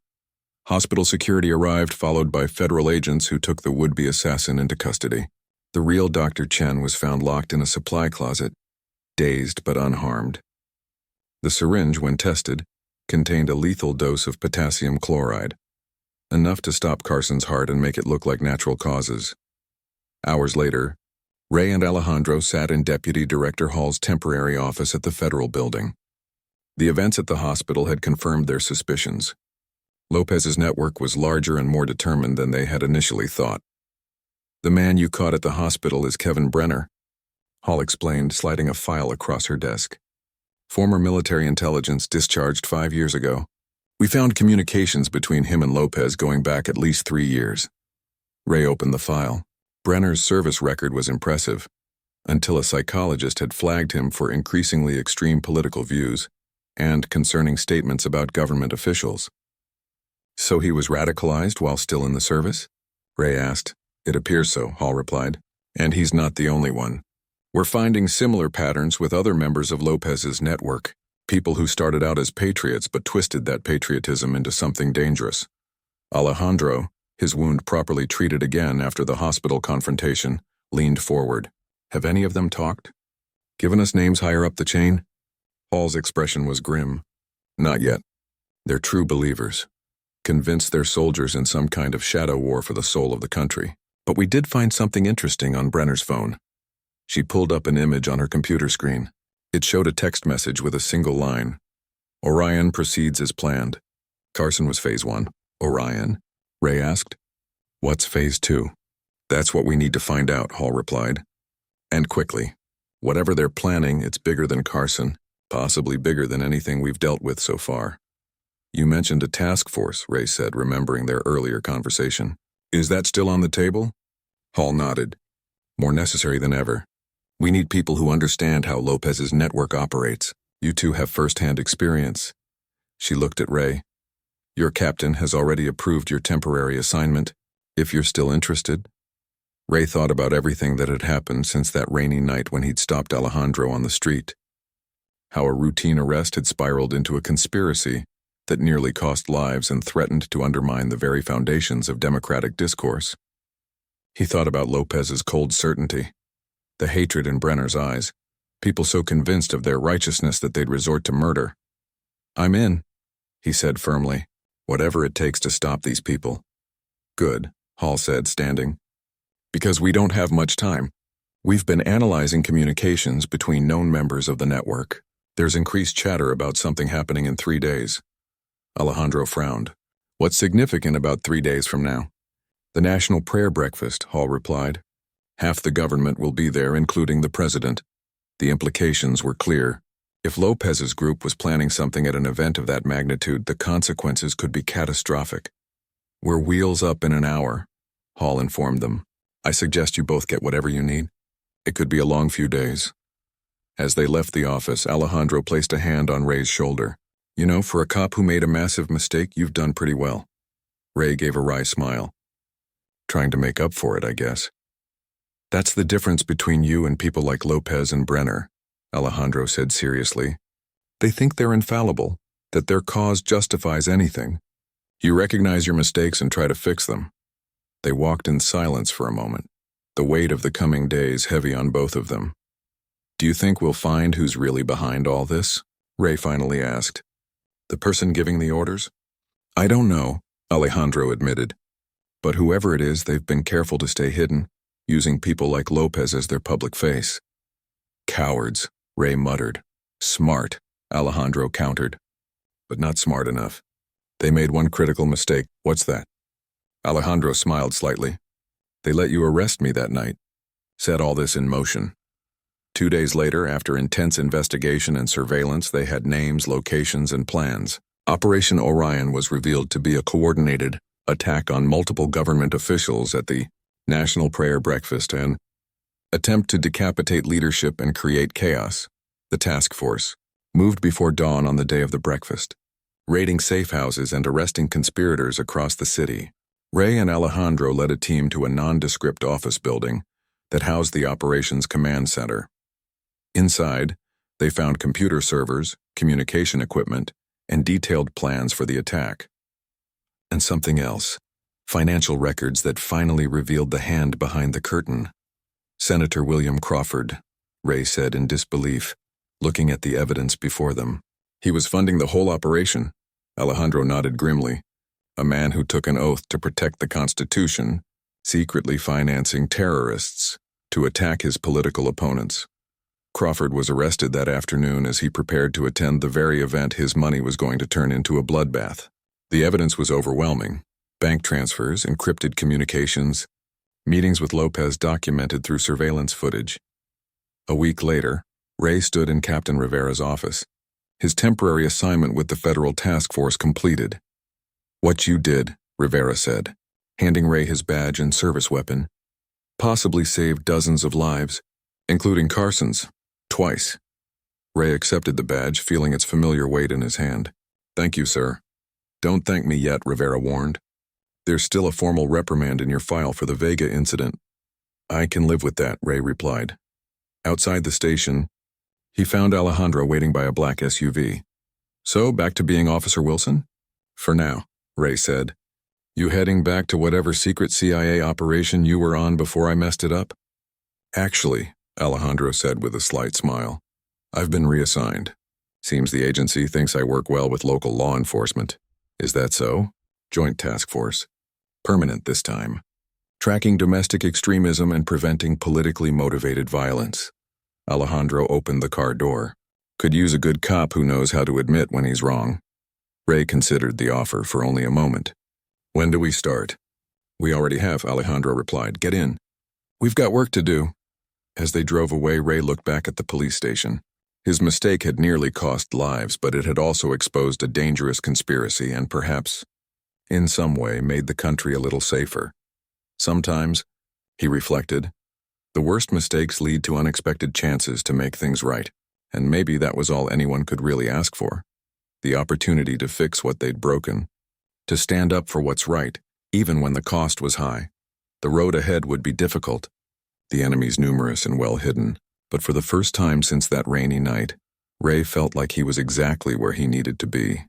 Hospital security arrived, followed by federal agents who took the would-be assassin into custody. The real Dr. Chen was found locked in a supply closet, dazed but unharmed. The syringe, when tested, contained a lethal dose of potassium chloride, enough to stop Carson's heart and make it look like natural causes. Hours later, Ray and Alejandro sat in Deputy Director Hall's temporary office at the federal building. The events at the hospital had confirmed their suspicions. Lopez's network was larger and more determined than they had initially thought. The man you caught at the hospital is Kevin Brenner, Hall explained, sliding a file across her desk. Former military intelligence discharged 5 years ago. We found communications between him and Lopez going back at least 3 years. Ray opened the file. Brenner's service record was impressive, until a psychologist had flagged him for increasingly extreme political views and concerning statements about government officials. So he was radicalized while still in the service? Ray asked. It appears so, Hall replied. And he's not the only one. We're finding similar patterns with other members of Lopez's network, people who started out as patriots but twisted that patriotism into something dangerous. Alejandro, his wound properly treated again after the hospital confrontation, leaned forward. Have any of them talked? Given us names higher up the chain? Hall's expression was grim. Not yet. They're true believers, convinced they're soldiers in some kind of shadow war for the soul of the country. But we did find something interesting on Brenner's phone. She pulled up an image on her computer screen. It showed a text message with a single line. Orion proceeds as planned. Carson was Phase 1. Orion? Ray asked. What's Phase 2? That's what we need to find out, Hall replied. And quickly. Whatever they're planning, it's bigger than Carson, possibly bigger than anything we've dealt with so far. You mentioned a task force, Ray said, remembering their earlier conversation. Is that still on the table? Hall nodded. More necessary than ever. We need people who understand how Lopez's network operates. You two have first-hand experience. She looked at Ray. Your captain has already approved your temporary assignment, if you're still interested. Ray thought about everything that had happened since that rainy night when he'd stopped Alejandro on the street. How a routine arrest had spiraled into a conspiracy that nearly cost lives and threatened to undermine the very foundations of democratic discourse. He thought about Lopez's cold certainty, the hatred in Brenner's eyes, people so convinced of their righteousness that they'd resort to murder. I'm in, he said firmly, whatever it takes to stop these people. Good, Hall said, standing. Because we don't have much time. We've been analyzing communications between known members of the network. There's increased chatter about something happening in 3 days. Alejandro frowned. What's significant about 3 days from now? The National Prayer Breakfast, Hall replied. Half the government will be there, including the president. The implications were clear. If Lopez's group was planning something at an event of that magnitude, the consequences could be catastrophic. We're wheels up in an hour, Hall informed them. I suggest you both get whatever you need. It could be a long few days. As they left the office, Alejandro placed a hand on Ray's shoulder. You know, for a cop who made a massive mistake, you've done pretty well. Ray gave a wry smile. Trying to make up for it, I guess. That's the difference between you and people like Lopez and Brenner, Alejandro said seriously. They think they're infallible, that their cause justifies anything. You recognize your mistakes and try to fix them. They walked in silence for a moment, the weight of the coming days heavy on both of them. Do you think we'll find who's really behind all this? Ray finally asked. The person giving the orders? I don't know, Alejandro admitted. But whoever it is, they've been careful to stay hidden, using people like Lopez as their public face. Cowards, Ray muttered. Smart, Alejandro countered. But not smart enough. They made one critical mistake. What's that? Alejandro smiled slightly. They let you arrest me that night. Set all this in motion. 2 days later, after intense investigation and surveillance, they had names, locations, and plans. Operation Orion was revealed to be a coordinated attack on multiple government officials at the National Prayer Breakfast and attempt to decapitate leadership and create chaos. The task force moved before dawn on the day of the breakfast, raiding safe houses and arresting conspirators across the city. Ray and Alejandro led a team to a nondescript office building that housed the operations command center. Inside, they found computer servers, communication equipment, and detailed plans for the attack. And something else, financial records that finally revealed the hand behind the curtain. Senator William Crawford, Ray said in disbelief, looking at the evidence before them. He was funding the whole operation. Alejandro nodded grimly. A man who took an oath to protect the Constitution, secretly financing terrorists to attack his political opponents. Crawford was arrested that afternoon as he prepared to attend the very event his money was going to turn into a bloodbath. The evidence was overwhelming. Bank transfers, encrypted communications, meetings with Lopez documented through surveillance footage. A week later, Ray stood in Captain Rivera's office, his temporary assignment with the federal task force completed. "What you did," Rivera said, handing Ray his badge and service weapon, "possibly saved dozens of lives, including Carson's, twice." Ray accepted the badge, feeling its familiar weight in his hand. "Thank you, sir." "Don't thank me yet," Rivera warned. "There's still a formal reprimand in your file for the Vega incident." "I can live with that," Ray replied. Outside the station, he found Alejandro waiting by a black SUV. "So, back to being Officer Wilson?" "For now," Ray said. "You heading back to whatever secret CIA operation you were on before I messed it up?" "Actually," Alejandro said with a slight smile, "I've been reassigned. Seems the agency thinks I work well with local law enforcement." "Is that so?" "Joint task force. Permanent this time. Tracking domestic extremism and preventing politically motivated violence." Alejandro opened the car door. "Could use a good cop who knows how to admit when he's wrong." Ray considered the offer for only a moment. "When do we start?" "We already have," Alejandro replied. "Get in." "We've got work to do." As they drove away, Ray looked back at the police station. His mistake had nearly cost lives, but it had also exposed a dangerous conspiracy and perhaps, in some way, made the country a little safer. Sometimes, he reflected, the worst mistakes lead to unexpected chances to make things right, and maybe that was all anyone could really ask for. The opportunity to fix what they'd broken, to stand up for what's right, even when the cost was high. The road ahead would be difficult, the enemies numerous and well hidden, but for the first time since that rainy night, Ray felt like he was exactly where he needed to be.